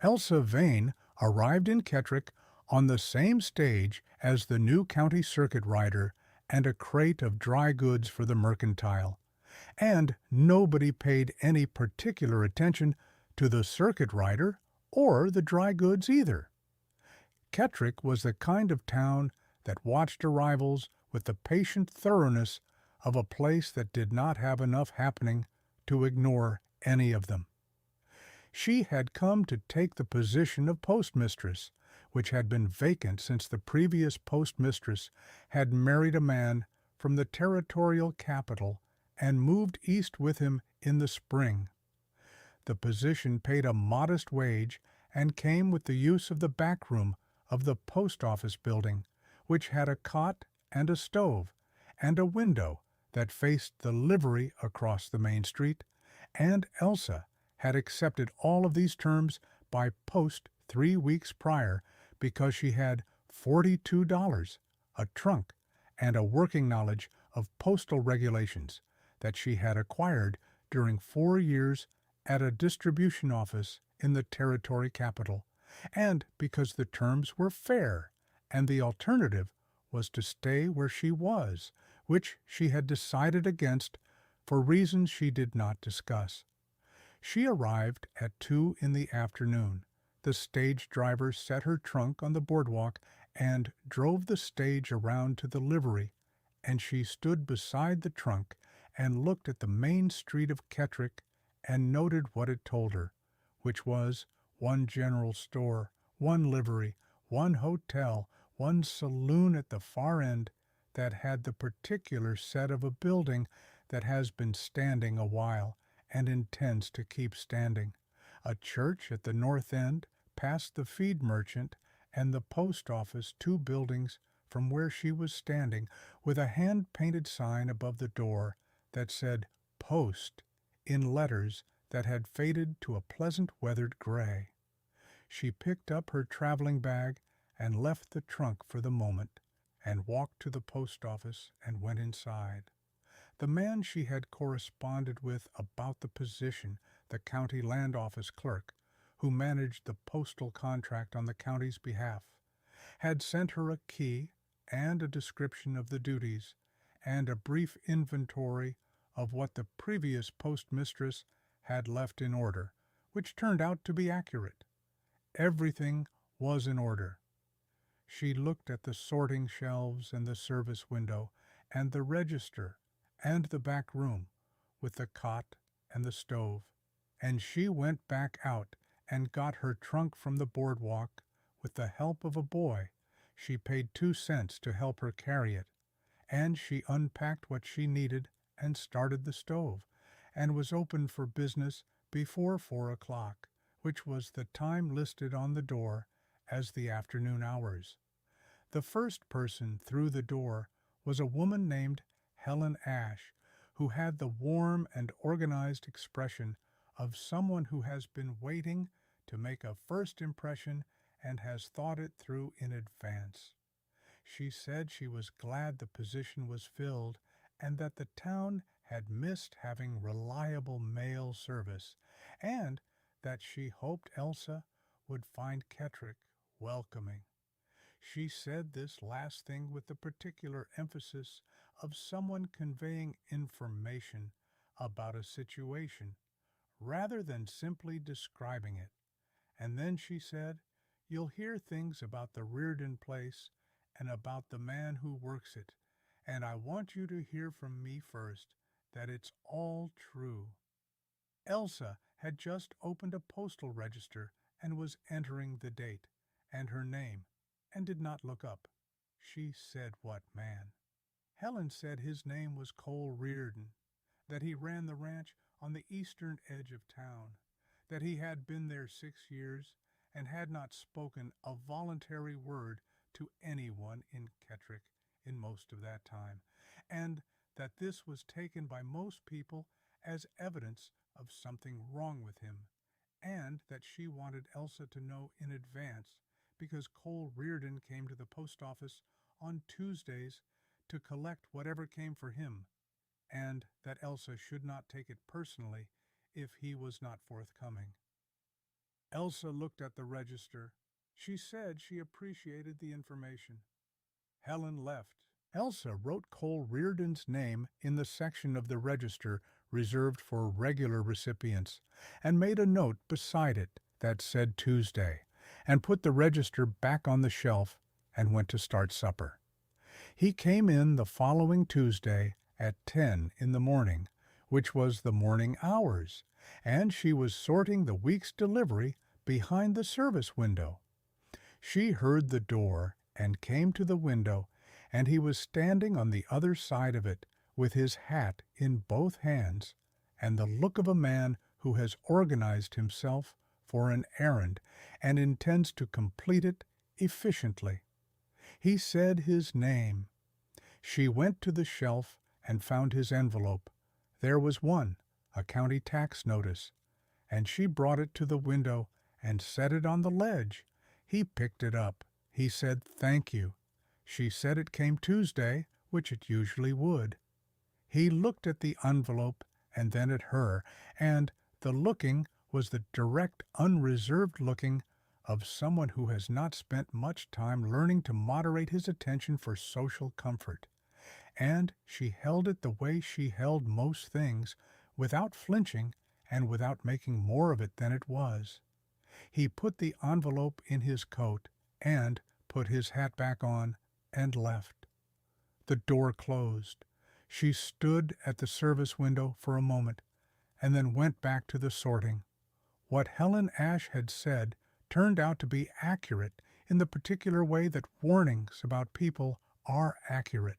Elsa Vane arrived in Kettrick on the same stage as the new county circuit rider and a crate of dry goods for the mercantile, and nobody paid any particular attention to the circuit rider or the dry goods either. Kettrick was the kind of town that watched arrivals with the patient thoroughness of a place that did not have enough happening to ignore any of them. She had come to take the position of postmistress, which had been vacant since the previous postmistress had married a man from the territorial capital and moved east with him in the spring. The position paid a modest wage and came with the use of the back room of the post office building, which had a cot and a stove and a window that faced the livery across the main street, and Elsa had accepted all of these terms by post 3 weeks prior because she had $42, a trunk, and a working knowledge of postal regulations that she had acquired during 4 years at a distribution office in the territory capital, and because the terms were fair, and the alternative was to stay where she was, which she had decided against for reasons she did not discuss. She arrived at 2 in the afternoon. The stage driver set her trunk on the boardwalk and drove the stage around to the livery, and she stood beside the trunk and looked at the main street of Kettrick and noted what it told her, which was one general store, one livery, one hotel, one saloon at the far end that had the particular set of a building that has been standing a while and intends to keep standing, a church at the north end past the feed merchant and the post office, 2 buildings from where she was standing, with a hand-painted sign above the door that said Post in letters that had faded to a pleasant weathered gray. She picked up her traveling bag and left the trunk for the moment and walked to the post office and went inside. The man she had corresponded with about the position, the county land office clerk, who managed the postal contract on the county's behalf, had sent her a key and a description of the duties and a brief inventory of what the previous postmistress had left in order, which turned out to be accurate. Everything was in order. She looked at the sorting shelves and the service window and the register and the back room with the cot and the stove, and she went back out and got her trunk from the boardwalk with the help of a boy. She paid 2 cents to help her carry it, and she unpacked what she needed and started the stove, and was open for business before 4 o'clock, which was the time listed on the door as the afternoon hours. The first person through the door was a woman named Helen Ash, who had the warm and organized expression of someone who has been waiting to make a first impression and has thought it through in advance. She said she was glad the position was filled and that the town had missed having reliable mail service, and that she hoped Elsa would find Kettrick welcoming. She said this last thing with the particular emphasis of someone conveying information about a situation rather than simply describing it. And then she said, "You'll hear things about the Reardon place and about the man who works it, and I want you to hear from me first that it's all true." Elsa had just opened a postal register and was entering the date and her name, and did not look up. She said, "What man?" Helen said his name was Cole Reardon, that he ran the ranch on the eastern edge of town, that he had been there 6 years and had not spoken a voluntary word to anyone in Kettrick in most of that time, and that this was taken by most people as evidence of something wrong with him, and that she wanted Elsa to know in advance because Cole Reardon came to the post office on Tuesdays to collect whatever came for him, and that Elsa should not take it personally if he was not forthcoming. Elsa looked at the register. She said she appreciated the information. Helen left. Elsa wrote Cole Reardon's name in the section of the register reserved for regular recipients, and made a note beside it that said Tuesday, and put the register back on the shelf and went to start supper. He came in the following Tuesday at 10 in the morning, which was the morning hours, and she was sorting the week's delivery behind the service window. She heard the door and came to the window, and he was standing on the other side of it with his hat in both hands and the look of a man who has organized himself for an errand and intends to complete it efficiently. He said his name. She went to the shelf and found his envelope. There was one, a county tax notice, and she brought it to the window and set it on the ledge. He picked it up. He said thank you. She said it came Tuesday, which it usually would. He looked at the envelope and then at her, and the looking was the direct, unreserved looking of someone who has not spent much time learning to moderate his attention for social comfort. And she held it the way she held most things, without flinching and without making more of it than it was. He put the envelope in his coat and put his hat back on and left. The door closed. She stood at the service window for a moment and then went back to the sorting. What Helen Ash had said turned out to be accurate in the particular way that warnings about people are accurate.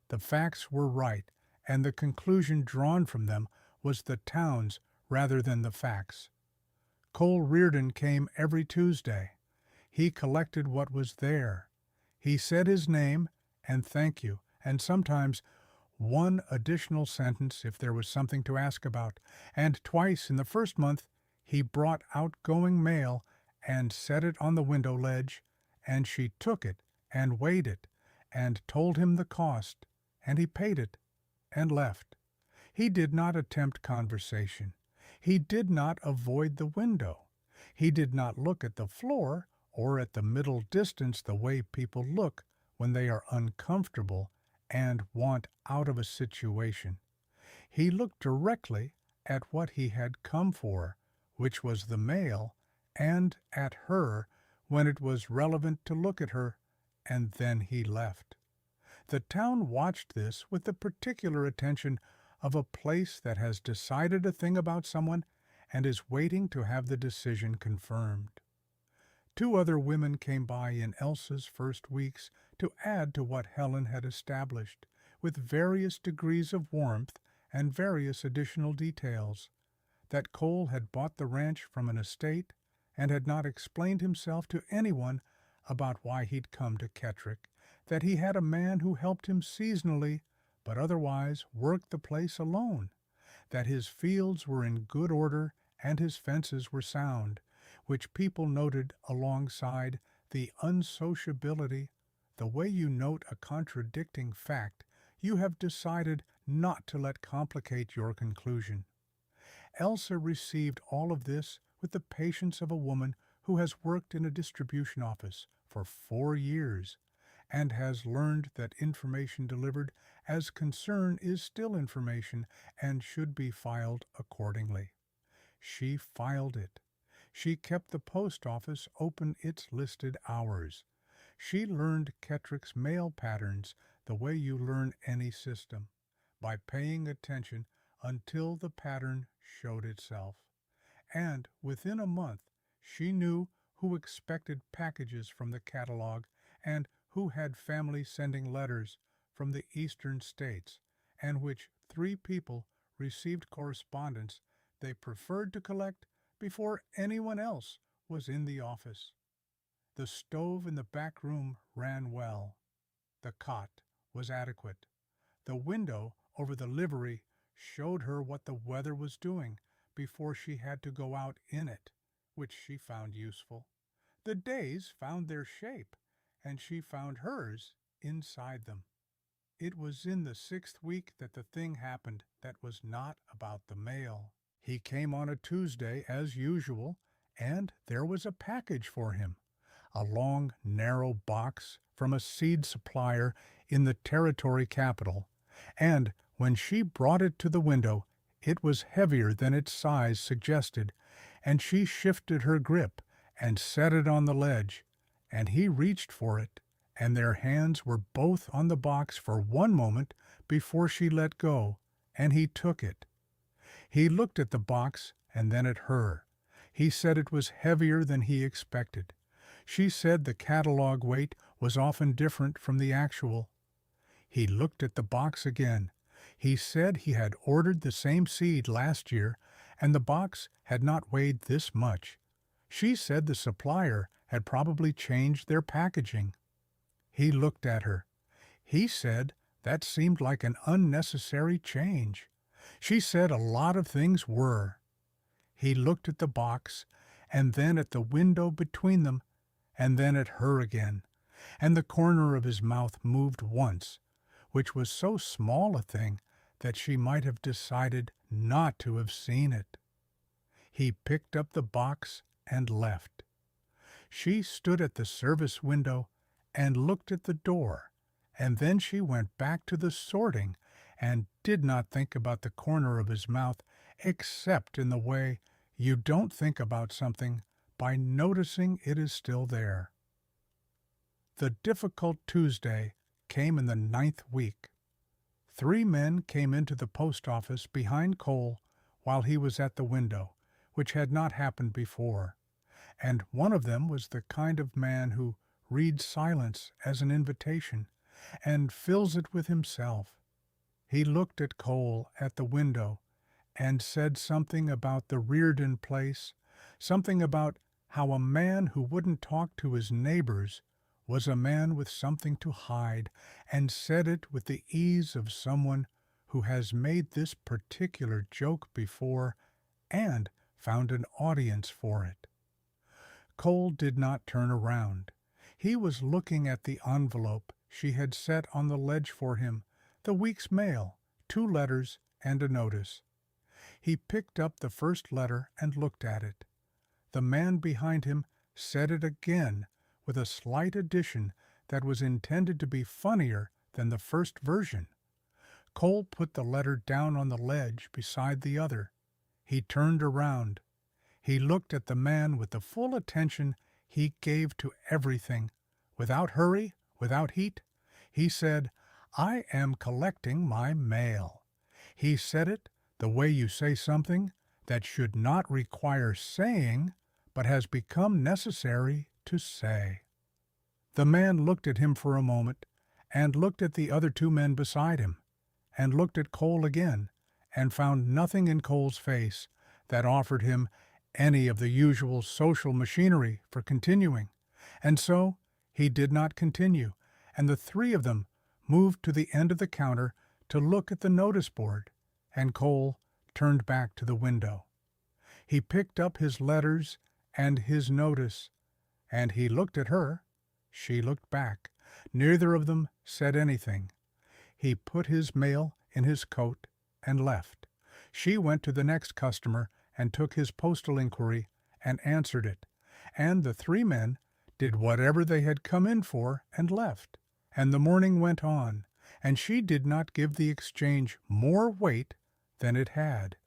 The facts were right, and the conclusion drawn from them was the town's rather than the facts. Cole Reardon came every Tuesday. He collected what was there. He said his name and thank you, and sometimes one additional sentence if there was something to ask about, and twice in the first month he brought outgoing mail and set it on the window ledge, and she took it and weighed it and told him the cost, and he paid it and left. He did not attempt conversation. He did not avoid the window. He did not look at the floor or at the middle distance the way people look when they are uncomfortable and want out of a situation. He looked directly at what he had come for, which was the mail, and at her when it was relevant to look at her, and then he left. The town watched this with the particular attention of a place that has decided a thing about someone and is waiting to have the decision confirmed. 2 other women came by in Elsa's first weeks to add to what Helen had established, with various degrees of warmth and various additional details. That Cole had bought the ranch from an estate and had not explained himself to anyone about why he'd come to Kettrick, that he had a man who helped him seasonally but otherwise worked the place alone, that his fields were in good order and his fences were sound, which people noted alongside the unsociability. The way you note a contradicting fact, you have decided not to let complicate your conclusion. Elsa received all of this with the patience of a woman who has worked in a distribution office for 4 years and has learned that information delivered as concern is still information and should be filed accordingly. She filed it. She kept the post office open its listed hours. She learned Kettrick's mail patterns the way you learn any system, by paying attention until the pattern showed itself. And within a month she knew who expected packages from the catalog and who had family sending letters from the eastern states, and which 3 people received correspondence they preferred to collect before anyone else was in the office. The stove in the back room ran well. The cot was adequate. The window over the livery showed her what the weather was doing before she had to go out in it, which she found useful. The days found their shape, and she found hers inside them. It was in the 6th week that the thing happened that was not about the mail. He came on a Tuesday as usual, and there was a package for him, a long, narrow box from a seed supplier in the territory capital, and when she brought it to the window, it was heavier than its size suggested, and she shifted her grip and set it on the ledge, and he reached for it, and their hands were both on the box for one moment before she let go, and he took it. He looked at the box and then at her. He said it was heavier than he expected. She said the catalog weight was often different from the actual. He looked at the box again. He said he had ordered the same seed last year, and the box had not weighed this much. She said the supplier had probably changed their packaging. He looked at her. He said that seemed like an unnecessary change. She said a lot of things were. He looked at the box, and then at the window between them, and then at her again, and the corner of his mouth moved once, which was so small a thing that she might have decided not to have seen it. He picked up the box and left. She stood at the service window and looked at the door, and then she went back to the sorting and did not think about the corner of his mouth except in the way you don't think about something by noticing it is still there. The difficult Tuesday came in the 9th week. 3 men came into the post office behind Cole while he was at the window, which had not happened before, and one of them was the kind of man who reads silence as an invitation and fills it with himself. He looked at Cole at the window and said something about the Reardon place, something about how a man who wouldn't talk to his neighbors was a man with something to hide, and said it with the ease of someone who has made this particular joke before and found an audience for it. Cole did not turn around. He was looking at the envelope she had set on the ledge for him, the week's mail, 2 letters and a notice. He picked up the first letter and looked at it. The man behind him said it again with a slight addition that was intended to be funnier than the first version. Cole put the letter down on the ledge beside the other. He turned around. He looked at the man with the full attention he gave to everything, without hurry, without heat. He said, "I am collecting my mail." He said it the way you say something that should not require saying, but has become necessary to say. The man looked at him for a moment, and looked at the other 2 men beside him, and looked at Cole again, and found nothing in Cole's face that offered him any of the usual social machinery for continuing, and so he did not continue, and the 3 of them moved to the end of the counter to look at the notice board, and Cole turned back to the window. He picked up his letters and his notice, and he looked at her. She looked back. Neither of them said anything. He put his mail in his coat and left. She went to the next customer and took his postal inquiry and answered it, and the 3 men did whatever they had come in for and left, and the morning went on, and she did not give the exchange more weight than it had,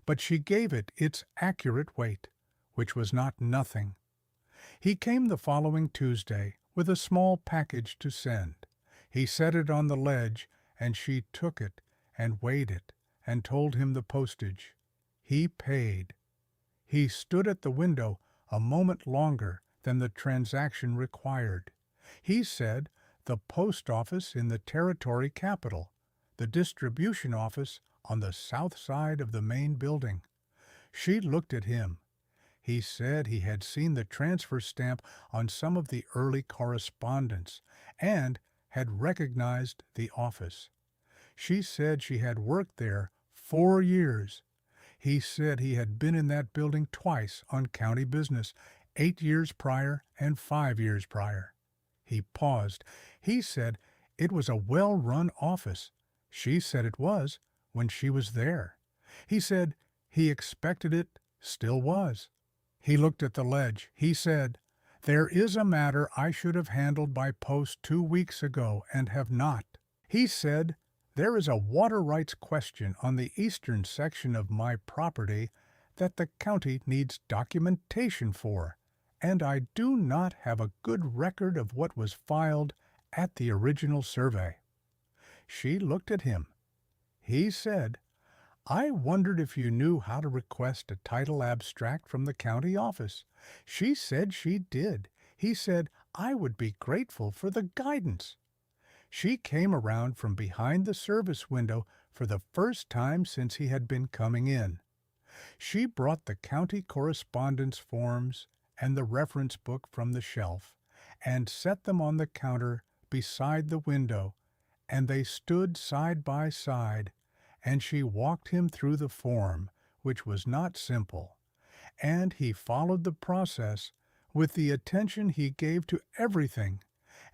but she gave it its accurate weight, which was not nothing. He came the following Tuesday with a small package to send. He set it on the ledge, and she took it and weighed it and told him the postage. He paid. He stood at the window a moment longer than the transaction required. He said the post office in the territory capital, the distribution office on the south side of the main building. She looked at him. He said he had seen the transfer stamp on some of the early correspondence and had recognized the office. She said she had worked there 4 years. He said he had been in that building twice on county business, 8 years prior and 5 years prior. He paused. He said it was a well-run office. She said it was when she was there. He said he expected it still was. He looked at the ledge. He said, "There is a matter I should have handled by post 2 weeks ago and have not." He said, "There is a water rights question on the eastern section of my property that the county needs documentation for, and I do not have a good record of what was filed at the original survey." She looked at him. He said, "I wondered if you knew how to request a title abstract from the county office." She said she did. He said, "I would be grateful for the guidance." She came around from behind the service window for the first time since he had been coming in. She brought the county correspondence forms and the reference book from the shelf and set them on the counter beside the window, and they stood side by side, and she walked him through the form, which was not simple, and he followed the process with the attention he gave to everything,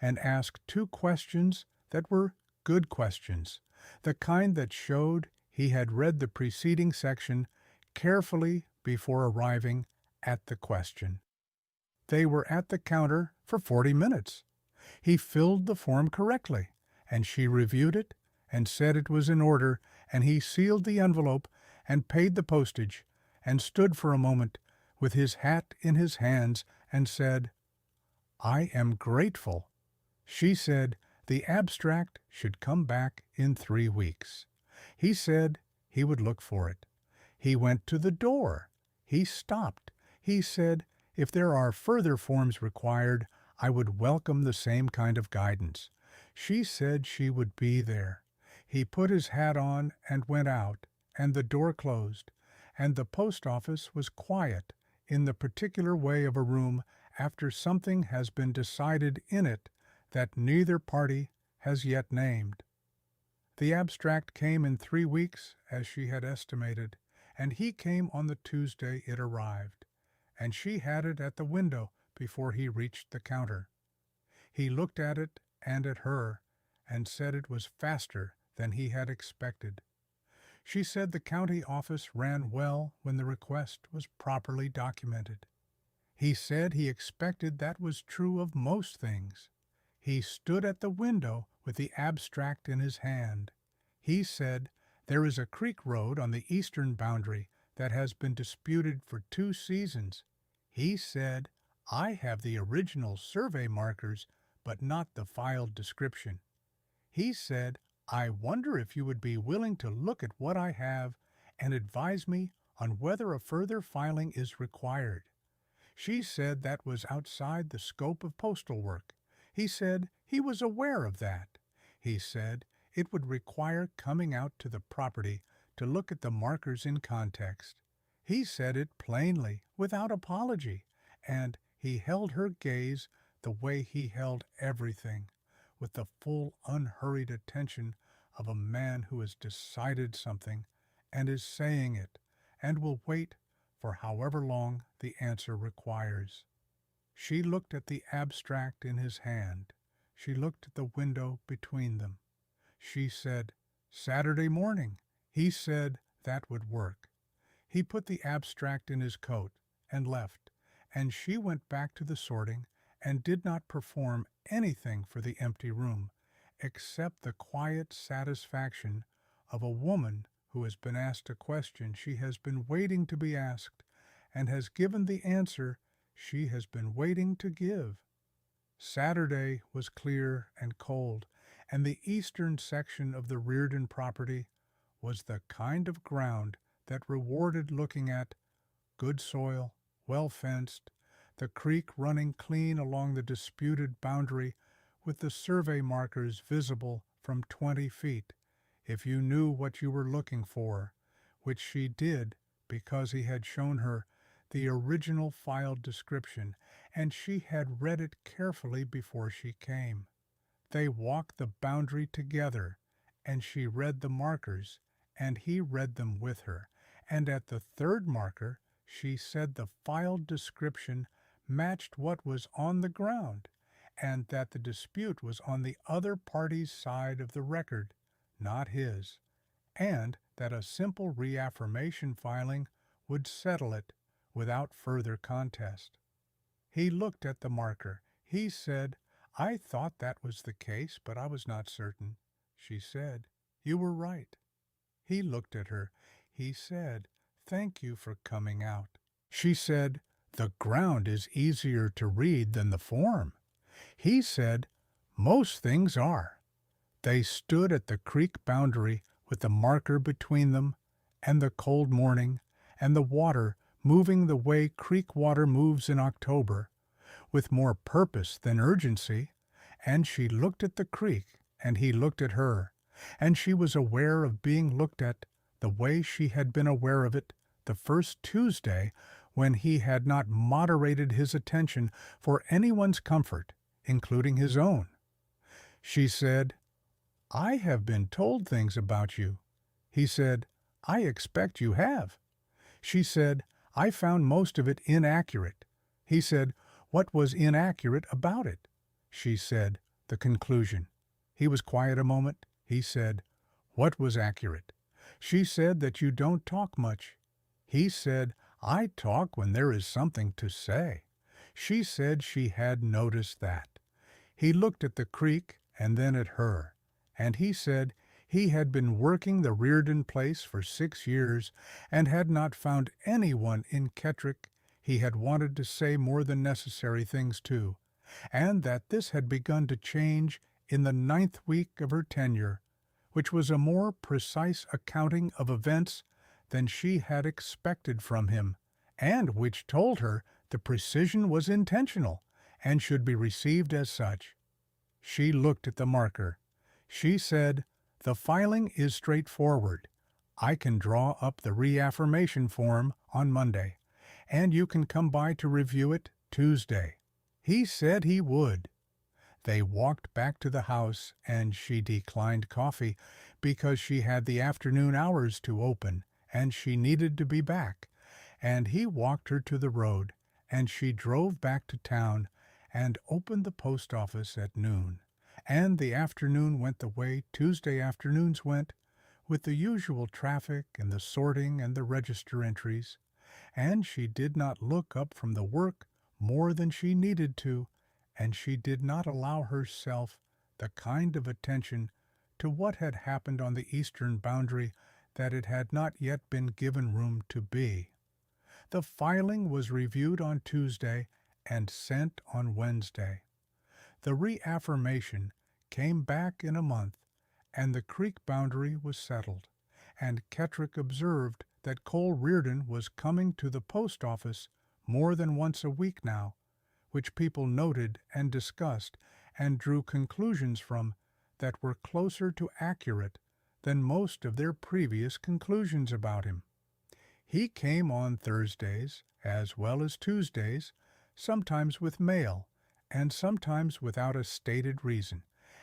and asked 2 questions that were good questions, the kind that showed he had read the preceding section carefully before arriving at the question. They were at the counter for 40 minutes. He filled the form correctly, and she reviewed it and said it was in order, and he sealed the envelope and paid the postage and stood for a moment with his hat in his hands and said, "I am grateful." She said the abstract should come back in 3 weeks. He said he would look for it. He went to the door. He stopped. He said, "If there are further forms required, I would welcome the same kind of guidance." She said she would be there. He put his hat on and went out, and the door closed, and the post office was quiet in the particular way of a room after something has been decided in it that neither party has yet named. The abstract came in 3 weeks, as she had estimated, and he came on the Tuesday it arrived, and she had it at the window before he reached the counter. He looked at it and at her, and said it was faster than he had expected. She said the county office ran well when the request was properly documented. He said he expected that was true of most things. He stood at the window with the abstract in his hand. He said, "There is a creek road on the eastern boundary that has been disputed for 2 seasons. He said, "I have the original survey markers, but not the filed description." He said, "I wonder if you would be willing to look at what I have and advise me on whether a further filing is required." She said that was outside the scope of postal work. He said he was aware of that. He said it would require coming out to the property to look at the markers in context. He said it plainly, without apology, and he held her gaze the way he held everything, with the full unhurried attention of a man who has decided something and is saying it, and will wait for however long the answer requires. She looked at the abstract in his hand. She looked at the window between them. She said, "Saturday morning." He said that would work. He put the abstract in his coat and left, and she went back to the sorting and did not perform anything for the empty room, except the quiet satisfaction of a woman who has been asked a question she has been waiting to be asked, and has given the answer she has been waiting to give. Saturday was clear and cold, and the eastern section of the Reardon property was the kind of ground that rewarded looking at: good soil, well fenced, the creek running clean along the disputed boundary with the survey markers visible from 20 feet, if you knew what you were looking for, which she did because he had shown her the original filed description, and she had read it carefully before she came. They walked the boundary together, and she read the markers, and he read them with her, and at the third marker she said the filed description matched what was on the ground, and that the dispute was on the other party's side of the record, not his, and that a simple reaffirmation filing would settle it without further contest. He looked at the marker. He said, "I thought that was the case, but I was not certain." She said, "You were right." He looked at her. He said, "Thank you for coming out." She said, "The ground is easier to read than the form." He said, "Most things are." They stood at the creek boundary with the marker between them, and the cold morning, and the water moving the way creek water moves in October, with more purpose than urgency, and she looked at the creek, and he looked at her, and she was aware of being looked at the way she had been aware of it the first Tuesday when he had not moderated his attention for anyone's comfort, including his own. She said, "I have been told things about you." He said, "I expect you have." She said, "I found most of it inaccurate." He said, "What was inaccurate about it?" She said, "The conclusion." He was quiet a moment. He said, "What was accurate?" She said that you don't talk much. He said, "I talk when there is something to say." She said she had noticed that. He looked at the creek and then at her, and he said he had been working the Reardon place for 6 years and had not found anyone in Kettrick he had wanted to say more than necessary things to, and that this had begun to change in the 9th week of her tenure, which was a more precise accounting of events than she had expected from him, and which told her the precision was intentional and should be received as such. She looked at the marker. She said, "The filing is straightforward. I can draw up the reaffirmation form on Monday, and you can come by to review it Tuesday." He said he would. They walked back to the house, and she declined coffee because she had the afternoon hours to open, and she needed to be back, and he walked her to the road, and she drove back to town and opened the post office at noon, and the afternoon went the way Tuesday afternoons went, with the usual traffic and the sorting and the register entries, and she did not look up from the work more than she needed to, and she did not allow herself the kind of attention to what had happened on the eastern boundary that it had not yet been given room to be. The filing was reviewed on Tuesday and sent on Wednesday. The reaffirmation came back in a month, and the creek boundary was settled, and Kettrick observed that Cole Reardon was coming to the post office more than once a week now, which people noted and discussed and drew conclusions from that were closer to accurate than most of their previous conclusions about him. He came on Thursdays as well as Tuesdays, sometimes with mail, and sometimes without a stated reason,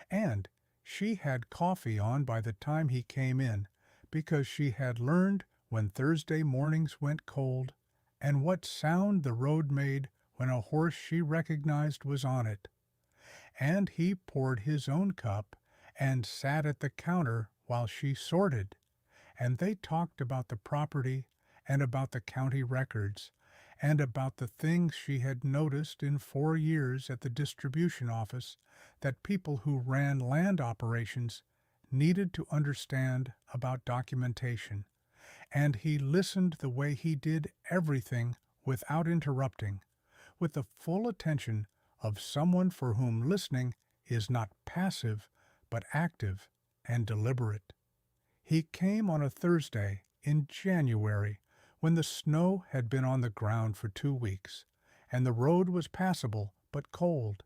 and she had coffee on by the time he came in, because she had learned when Thursday mornings went cold, and what sound the road made when a horse she recognized was on it. And he poured his own cup and sat at the counter while she sorted, and they talked about the property and about the county records, and about the things she had noticed in 4 years at the distribution office that people who ran land operations needed to understand about documentation. And he listened the way he did everything without interrupting, with the full attention of someone for whom listening is not passive but active and deliberate. He came on a Thursday in January, when the snow had been on the ground for 2 weeks, and the road was passable but cold,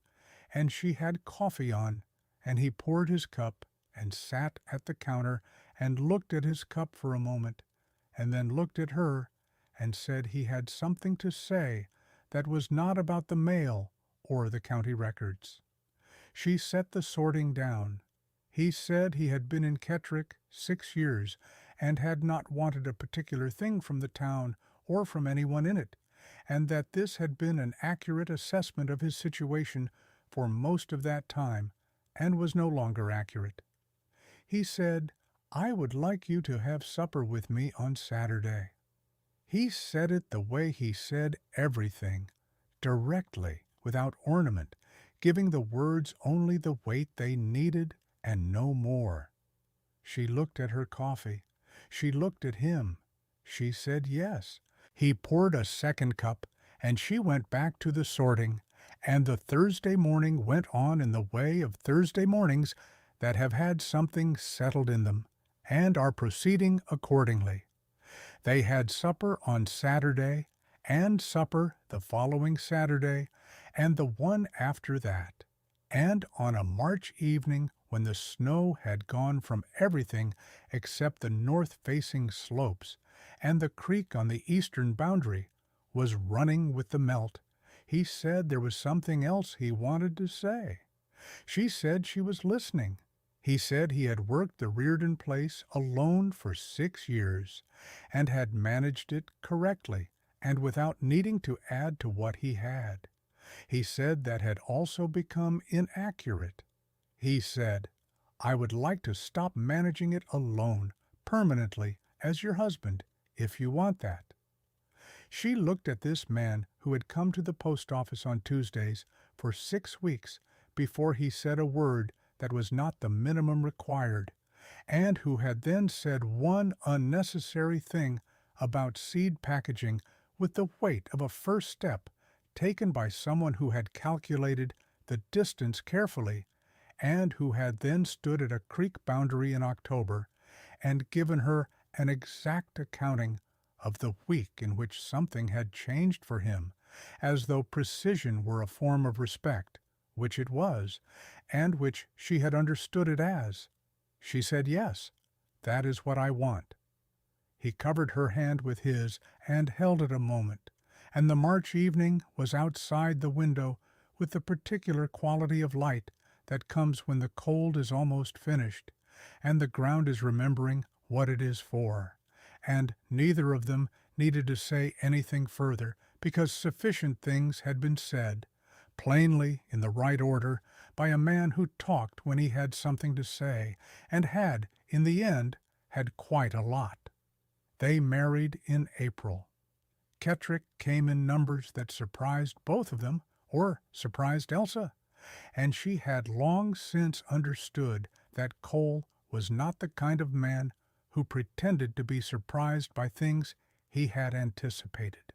and she had coffee on, and he poured his cup and sat at the counter and looked at his cup for a moment, and then looked at her and said he had something to say that was not about the mail or the county records. She set the sorting down. He said he had been in Kettrick 6 years and had not wanted a particular thing from the town or from anyone in it, and that this had been an accurate assessment of his situation for most of that time and was no longer accurate. He said, "I would like you to have supper with me on Saturday." He said it the way he said everything, directly, without ornament, giving the words only the weight they needed and no more. She looked at her coffee. She looked at him. She said yes. He poured a second cup, and she went back to the sorting, and the Thursday morning went on in the way of Thursday mornings that have had something settled in them, and are proceeding accordingly. They had supper on Saturday, and supper the following Saturday, and the one after that. And on a March evening, when the snow had gone from everything except the north-facing slopes, and the creek on the eastern boundary was running with the melt, he said there was something else he wanted to say. She said she was listening. He said he had worked the Reardon place alone for 6 years, and had managed it correctly, and without needing to add to what he had. He said that had also become inaccurate. He said, "I would like to stop managing it alone, permanently, as your husband, if you want that." She looked at this man who had come to the post office on Tuesdays for 6 weeks before he said a word that was not the minimum required, and who had then said one unnecessary thing about seed packaging with the weight of a first step taken by someone who had calculated the distance carefully, and who had then stood at a creek boundary in October and given her an exact accounting of the week in which something had changed for him, as though precision were a form of respect, which it was, and which she had understood it as. She said, "Yes, that is what I want." He covered her hand with his and held it a moment, and the March evening was outside the window with the particular quality of light that comes when the cold is almost finished, and the ground is remembering what it is for, and neither of them needed to say anything further, because sufficient things had been said, plainly in the right order, by a man who talked when he had something to say, and had, in the end, had quite a lot. They married in April. Kettrick came in numbers that surprised both of them, or surprised Elsa, and she had long since understood that Cole was not the kind of man who pretended to be surprised by things he had anticipated.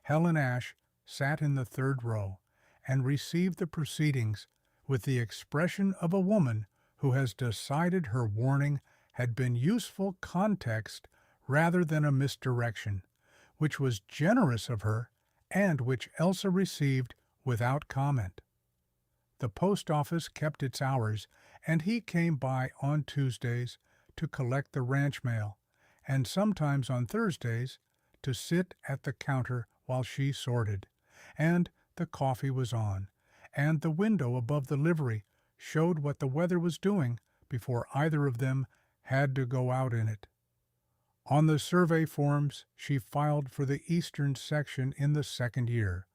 Helen Ash sat in the third row and received the proceedings with the expression of a woman who has decided her warning had been useful context rather than a misdirection, which was generous of her, and which Elsa received without comment. The post office kept its hours, and he came by on Tuesdays to collect the ranch mail, and sometimes on Thursdays to sit at the counter while she sorted, and the coffee was on, and the window above the livery showed what the weather was doing before either of them had to go out in it. On the survey forms she filed for the eastern section in the second year.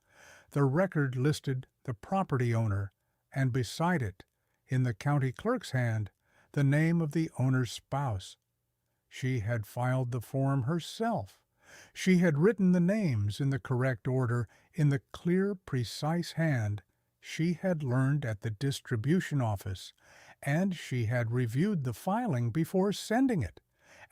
The record listed the property owner, and beside it, in the county clerk's hand, the name of the owner's spouse. She had filed the form herself. She had written the names in the correct order in the clear, precise hand she had learned at the distribution office, and she had reviewed the filing before sending it,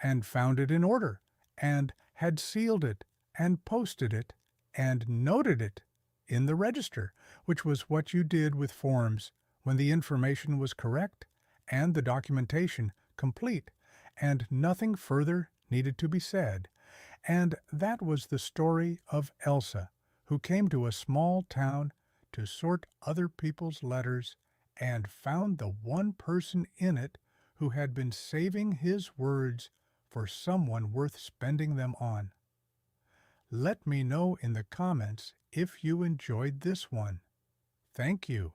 and found it in order, and had sealed it, and posted it, and noted it in the register, which was what you did with forms when the information was correct and the documentation complete, and nothing further needed to be said. And that was the story of Elsa, who came to a small town to sort other people's letters, and found the one person in it who had been saving his words for someone worth spending them on. Let me know in the comments if you enjoyed this one. Thank you.